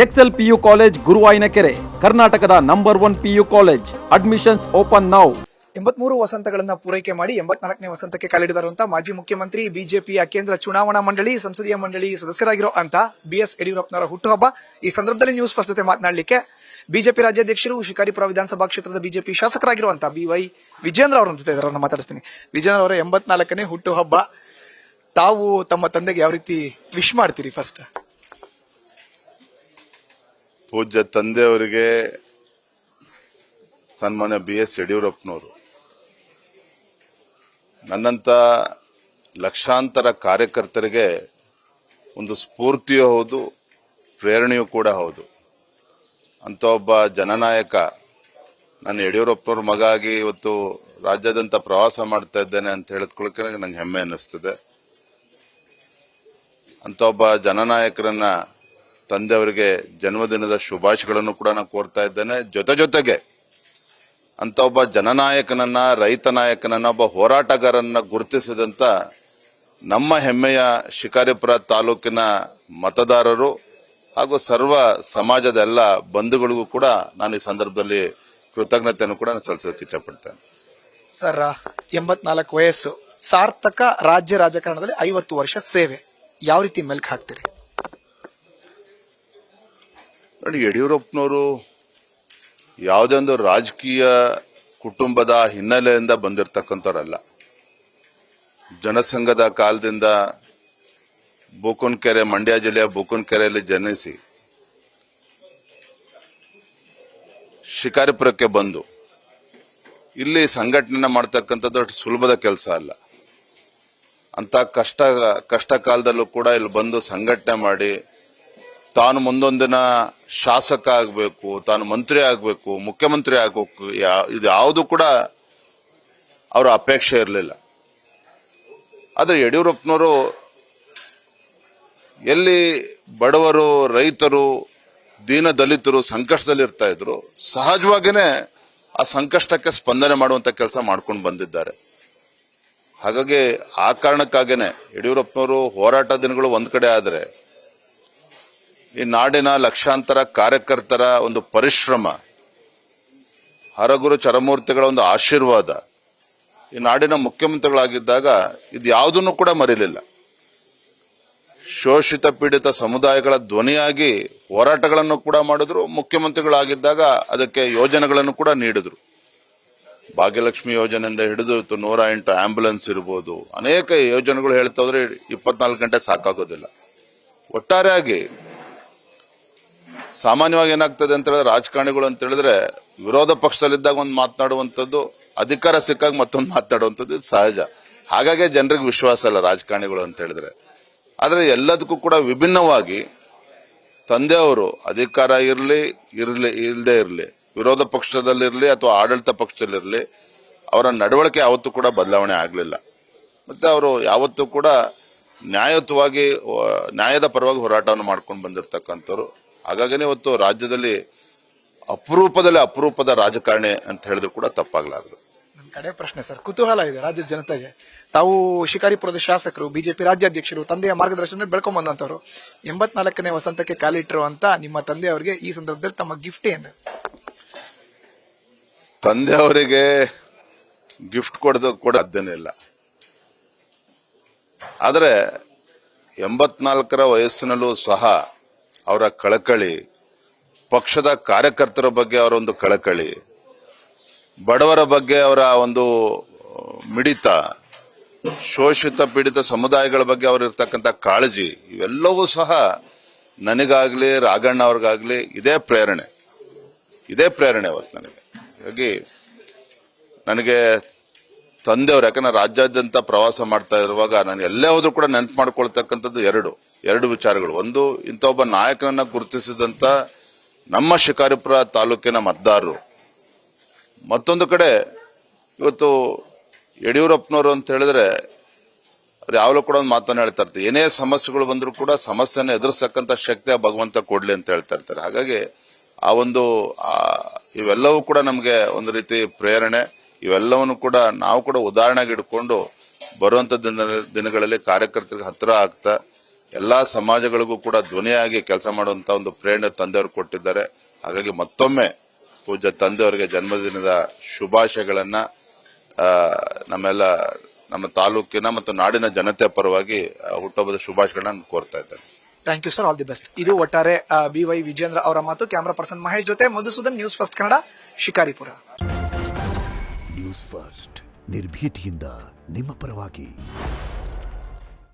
Excel PU college ಗುರುವಾಯಿನಕೆರೆ, ಕರ್ನಾಟಕದ number 1 PU college. Admissions open now. 83 ವಸಂತಗಳನ್ನ ಪೂರೈಕೆ ಮಾಡಿ 84ನೇ ವಸಂತಕ್ಕೆ ಕಾಲಿಡಿರುವಂತಹ ಮಾಜಿ ಮುಖ್ಯಮಂತ್ರಿ, ಬಿಜೆಪಿಯ ಕೇಂದ್ರ ಚುನಾವಣಾ ಮಂಡಳಿ, ಸಂಸದೀಯ ಮಂಡಳಿ ಸದಸ್ಯರಾಗಿರೋ ಅಂತ BS ಯಡಿಯೂರಪ್ಪನವರ ಹುಟ್ಟುಹಬ್ಬ. ಈ ಸಂದರ್ಭದಲ್ಲಿ ನ್ಯೂಸ್ ಫಸ್ಟ್ ಜೊತೆ ಮಾತನಾಡಲಿಕ್ಕೆ ಬಿಜೆಪಿ ರಾಜ್ಯಾಧ್ಯಕ್ಷರು, ಶಿಕಾರಿಪುರ ವಿಧಾನಸಭಾ ಕ್ಷೇತ್ರದ ಬಿಜೆಪಿ ಶಾಸಕರಾಗಿರುವಂತಹ BY ವಿಜೇಂದ್ರ ಅವರ ಜೊತೆ ಅವರನ್ನ ಮಾತಾಡಿಸ್ತೀನಿ. ವಿಜೇಂದ್ರ ಅವರ 84ನೇ ಹುಟ್ಟುಹಬ್ಬ. ತಾವು ತಮ್ಮ ತಂದೆಗೆ ಯಾವ ರೀತಿ ವಿಶ್ ಮಾಡ್ತೀರಿ? ಫಸ್ಟ್ ಪೂಜ್ಯ ತಂದೆಯವರಿಗೆ ಸನ್ಮಾನ್ಯ BS ಯಡಿಯೂರಪ್ಪನವರು ನನ್ನಂತ ಲಕ್ಷಾಂತರ ಕಾರ್ಯಕರ್ತರಿಗೆ ಒಂದು ಸ್ಫೂರ್ತಿಯೂ ಹೌದು, ಪ್ರೇರಣೆಯೂ ಕೂಡ ಹೌದು. ಅಂತ ಒಬ್ಬ ಜನನಾಯಕ, ನಾನು ಯಡಿಯೂರಪ್ಪನವ್ರ ಮಗ ಆಗಿ ಇವತ್ತು ರಾಜ್ಯಾದ್ಯಂತ ಪ್ರವಾಸ ಮಾಡ್ತಾ ಇದ್ದೇನೆ ಅಂತ ಹೇಳಿದ್ಕೊಳ್ಳಕ್ಕೆ ನಂಗೆ ಹೆಮ್ಮೆ ಅನ್ನಿಸ್ತದೆ. ಅಂತ ಒಬ್ಬ ಜನನಾಯಕರನ್ನ, ತಂದೆಯವರಿಗೆ ಜನ್ಮದಿನದ ಶುಭಾಶಯಗಳನ್ನು ಕೂಡ ನಾನು ಕೋರ್ತಾ ಇದ್ದೇನೆ. ಜೊತೆಗೆ ಅಂತ ಒಬ್ಬ ಜನನಾಯಕನನ್ನ, ರೈತ ನಾಯಕನನ್ನ, ಒಬ್ಬ ಹೋರಾಟಗಾರನ್ನ ಗುರುತಿಸಿದಂತ ನಮ್ಮ ಹೆಮ್ಮೆಯ ಶಿಕಾರಿಪುರ ತಾಲೂಕಿನ ಮತದಾರರು ಹಾಗೂ ಸರ್ವ ಸಮಾಜದ ಎಲ್ಲ ಬಂಧುಗಳಿಗೂ ಕೂಡ ನಾನು ಈ ಸಂದರ್ಭದಲ್ಲಿ ಕೃತಜ್ಞತೆಯನ್ನು ಕೂಡ ಸಲ್ಲಿಸೋದಕ್ಕೆ ಇಚ್ಛಪಡ್ತೇನೆ. ಸರ್, 84 ವಯಸ್ಸು, ಸಾರ್ಥಕ ರಾಜ್ಯ ರಾಜಕಾರಣದಲ್ಲಿ 50 ವರ್ಷ ಸೇವೆ, ಯಾವ ರೀತಿ ಮೆಲ್ಕ್ ಹಾಕ್ತೀರಿ? ನೋಡಿ, ಯಡಿಯೂರಪ್ಪನವರು ಯಾವುದೇ ಒಂದು ರಾಜಕೀಯ ಕುಟುಂಬದ ಹಿನ್ನೆಲೆಯಿಂದ ಬಂದಿರತಕ್ಕಂಥವ್ರಲ್ಲ. ಜನಸಂಘದ ಕಾಲದಿಂದ ಬೂಕನಕೆರೆ, ಮಂಡ್ಯ ಜಿಲ್ಲೆಯ ಬೂಕನಕೆರೆಯಲ್ಲಿ ಜನಿಸಿ ಶಿಕಾರಿಪುರಕ್ಕೆ ಬಂದು ಇಲ್ಲಿ ಸಂಘಟನೆ ಮಾಡ್ತಕ್ಕಂಥದ್ದು ಅಷ್ಟು ಸುಲಭದ ಕೆಲಸ ಅಲ್ಲ. ಅಂತ ಕಷ್ಟ ಕಾಲದಲ್ಲೂ ಕೂಡ ಇಲ್ಲಿ ಬಂದು ಸಂಘಟನೆ ಮಾಡಿ ತಾನು ಮುಂದೊಂದಿನ ಶಾಸಕ ಆಗಬೇಕು, ತಾನು ಮಂತ್ರಿ ಆಗಬೇಕು, ಮುಖ್ಯಮಂತ್ರಿ ಆಗಬೇಕು, ಇದು ಯಾವುದು ಕೂಡ ಅವರ ಅಪೇಕ್ಷೆ ಇರಲಿಲ್ಲ. ಆದರೆ ಯಡಿಯೂರಪ್ಪನವರು ಎಲ್ಲಿ ಬಡವರು, ರೈತರು, ದೀನ ದಲಿತರು ಸಂಕಷ್ಟದಲ್ಲಿ ಇರ್ತಾ ಇದ್ರು, ಸಹಜವಾಗಿಯೇ ಆ ಸಂಕಷ್ಟಕ್ಕೆ ಸ್ಪಂದನೆ ಮಾಡುವಂತ ಕೆಲಸ ಮಾಡ್ಕೊಂಡು ಬಂದಿದ್ದಾರೆ. ಹಾಗಾಗಿ ಆ ಕಾರಣಕ್ಕಾಗೇನೆ ಯಡಿಯೂರಪ್ಪನವರು ಹೋರಾಟ ದಿನಗಳು ಒಂದ್ ಕಡೆ ಆದ್ರೆ, ಈ ನಾಡಿನ ಲಕ್ಷಾಂತರ ಕಾರ್ಯಕರ್ತರ ಒಂದು ಪರಿಶ್ರಮ, ಹರಗುರು ಚರಮೂರ್ತಿಗಳ ಒಂದು ಆಶೀರ್ವಾದ, ಈ ನಾಡಿನ ಮುಖ್ಯಮಂತ್ರಿಗಳಾಗಿದ್ದಾಗ ಇದು ಯಾವುದನ್ನು ಕೂಡ ಮರೀಲಿಲ್ಲ. ಶೋಷಿತ ಪೀಡಿತ ಸಮುದಾಯಗಳ ಧ್ವನಿಯಾಗಿ ಹೋರಾಟಗಳನ್ನು ಕೂಡ ಮಾಡಿದ್ರು. ಮುಖ್ಯಮಂತ್ರಿಗಳಾಗಿದ್ದಾಗ ಅದಕ್ಕೆ ಯೋಜನೆಗಳನ್ನು ಕೂಡ ನೀಡಿದ್ರು. ಭಾಗ್ಯಲಕ್ಷ್ಮಿ ಯೋಜನೆಯಿಂದ ಹಿಡಿದು 108 ಆಂಬ್ಯುಲೆನ್ಸ್ ಇರಬಹುದು, ಅನೇಕ ಯೋಜನೆಗಳು ಹೇಳ್ತಾ ಹೋದ್ರೆ 24 ಗಂಟೆ ಸಾಕಾಗೋದಿಲ್ಲ. ಒಟ್ಟಾರೆಯಾಗಿ ಸಾಮಾನ್ಯವಾಗಿ ಏನಾಗ್ತದೆ ಅಂತ ಹೇಳಿದ್ರೆ, ರಾಜಕಾರಣಿಗಳು ಅಂತ ಹೇಳಿದ್ರೆ ವಿರೋಧ ಪಕ್ಷದಲ್ಲಿದ್ದಾಗ ಒಂದು ಮಾತನಾಡುವಂಥದ್ದು, ಅಧಿಕಾರ ಸಿಕ್ಕಾಗ ಮತ್ತೊಂದು ಮಾತನಾಡುವಂಥದ್ದು ಇದು ಸಹಜ. ಹಾಗಾಗಿ ಜನರಿಗೆ ವಿಶ್ವಾಸ ಇಲ್ಲ ರಾಜಕಾರಣಿಗಳು ಅಂತ ಹೇಳಿದ್ರೆ. ಆದ್ರೆ ಎಲ್ಲದಕ್ಕೂ ಕೂಡ ವಿಭಿನ್ನವಾಗಿ ತಂದೆಯವರು ಅಧಿಕಾರ ಇಲ್ಲದೆ ಇರಲಿ, ವಿರೋಧ ಪಕ್ಷದಲ್ಲಿರಲಿ ಅಥವಾ ಆಡಳಿತ ಪಕ್ಷದಲ್ಲಿರಲಿ, ಅವರ ನಡವಳಿಕೆ ಯಾವತ್ತೂ ಕೂಡ ಬದಲಾವಣೆ ಆಗಲಿಲ್ಲ. ಮತ್ತೆ ಅವರು ಯಾವತ್ತೂ ಕೂಡ ನ್ಯಾಯಯುತವಾಗಿ, ನ್ಯಾಯದ ಪರವಾಗಿ ಹೋರಾಟವನ್ನು ಮಾಡ್ಕೊಂಡು ಬಂದಿರತಕ್ಕಂಥವ್ರು. ಹಾಗಾಗಿನೇ ಇವತ್ತು ರಾಜ್ಯದಲ್ಲಿ ಅಪರೂಪದ ರಾಜಕಾರಣಿ ಅಂತ ಹೇಳಿದ್ರು ಕೂಡ ತಪ್ಪಾಗಲಾರದು. ನನ್ನ ಕಡೆ ಪ್ರಶ್ನೆ ಸರ್, ಕುತೂಹಲ ಇದೆ ರಾಜ್ಯದ ಜನತೆಗೆ. ತಾವು ಶಿಕಾರಿಪುರದ ಶಾಸಕರು, ಬಿಜೆಪಿ ರಾಜ್ಯಾಧ್ಯಕ್ಷರು, ತಂದೆಯ ಮಾರ್ಗದರ್ಶನದಲ್ಲಿ ಬೆಳ್ಕೊಂಡ್ ಬಂದಂತವ್ರು. 84ನೇ ವಸಂತಕ್ಕೆ ಕಾಲಿಟ್ಟಿರುವಂತ ನಿಮ್ಮ ತಂದೆಯವರಿಗೆ ಈ ಸಂದರ್ಭದಲ್ಲಿ ತಮ್ಮ ಗಿಫ್ಟ್ ಏನು? ತಂದೆಯವರಿಗೆ ಗಿಫ್ಟ್ ಕೊಡೋದು ಕೂಡ ಸಾಧ್ಯನೇ ಇಲ್ಲ. ಆದರೆ 84ರ ವಯಸ್ಸಿನಲ್ಲೂ ಸಹ ಅವರ ಕಳಕಳಿ, ಪಕ್ಷದ ಕಾರ್ಯಕರ್ತರ ಬಗ್ಗೆ ಅವರ ಒಂದು ಕಳಕಳಿ, ಬಡವರ ಬಗ್ಗೆ ಅವರ ಒಂದು ಮಿಡಿತ, ಶೋಷಿತ ಪೀಡಿತ ಸಮುದಾಯಗಳ ಬಗ್ಗೆ ಅವರಿರ್ತಕ್ಕಂಥ ಕಾಳಜಿ, ಇವೆಲ್ಲವೂ ಸಹ ನನಗಾಗ್ಲಿ, ರಾಘಣ್ಣ ಅವ್ರಿಗಾಗ್ಲಿ ಇದೇ ಪ್ರೇರಣೆ ಅವತ್ತು ನನಗೆ. ಹಾಗಾಗಿ ನನಗೆ ತಂದೆಯವರು, ಯಾಕಂದ್ರೆ ರಾಜ್ಯಾದ್ಯಂತ ಪ್ರವಾಸ ಮಾಡ್ತಾ ಇರುವಾಗ ನಾನು ಎಲ್ಲೇ ಹೋದ್ರೂ ಕೂಡ ನೆನಪು ಮಾಡ್ಕೊಳ್ತಕ್ಕಂಥದ್ದು ಎರಡು ವಿಚಾರಗಳು. ಒಂದು, ಇಂಥ ಒಬ್ಬ ನಾಯಕನನ್ನ ಗುರುತಿಸಿದಂತ ನಮ್ಮ ಶಿಕಾರಿಪುರ ತಾಲೂಕಿನ ಮತದಾರರು. ಮತ್ತೊಂದು ಕಡೆ ಇವತ್ತು ಯಡಿಯೂರಪ್ಪನವರು ಅಂತ ಹೇಳಿದ್ರೆ ಅವ್ರು ಯಾವಾಗಲೂ ಕೂಡ ಒಂದು ಮಾತನ್ನ ಹೇಳ್ತಾ ಇರ್ತಾರೆ, ಏನೇ ಸಮಸ್ಯೆಗಳು ಬಂದರೂ ಕೂಡ ಸಮಸ್ಯೆನ ಎದುರಿಸತಕ್ಕಂಥ ಶಕ್ತಿಯ ಭಗವಂತ ಕೊಡ್ಲಿ ಅಂತ ಹೇಳ್ತಾ ಇರ್ತಾರೆ. ಹಾಗಾಗಿ ಆ ಒಂದು ಇವೆಲ್ಲವೂ ಕೂಡ ನಮಗೆ ಒಂದು ರೀತಿ ಪ್ರೇರಣೆ. ಇವೆಲ್ಲವನ್ನು ಕೂಡ ನಾವು ಕೂಡ ಉದಾಹರಣೆಗೆ ಇಟ್ಕೊಂಡು ಬರುವಂತ ದಿನಗಳಲ್ಲಿ ಕಾರ್ಯಕರ್ತರಿಗೆ ಹತ್ತಿರ ಆಗ್ತಾ ಎಲ್ಲಾ ಸಮಾಜಗಳಿಗೂ ಕೂಡ ಧ್ವನಿಯಾಗಿ ಕೆಲಸ ಮಾಡುವಂತ ಒಂದು ಪ್ರೇರಣೆ ತಂದೆಯವರು ಕೊಟ್ಟಿದ್ದಾರೆ. ಹಾಗಾಗಿ ಮತ್ತೊಮ್ಮೆ ಪೂಜ್ಯ ತಂದೆಯವರಿಗೆ ಜನ್ಮದಿನದ ಶುಭಾಶಯಗಳನ್ನ ನಮ್ಮ ತಾಲೂಕಿನ ಮತ್ತು ನಾಡಿನ ಜನತೆ ಪರವಾಗಿ ಹುಟ್ಟುಹಬ್ಬದ ಶುಭಾಶಯಗಳನ್ನ ಕೋರ್ತಾ ಇದ್ದೇನೆ. Thank you sir, all the best. ಇದು ಒಟ್ಟಾರೆ BY ವಿಜೇಂದ್ರ ಅವರ ಮಾತು. ಕ್ಯಾಮರಾ ಪರ್ಸನ್ ಮಹೇಶ್ ಜೊತೆ Madhusudan, news first Kannada, Shikaripura. News first ನಿರ್ಭೀತಿಯಿಂದ ನಿಮ್ಮ ಪರವಾಗಿ.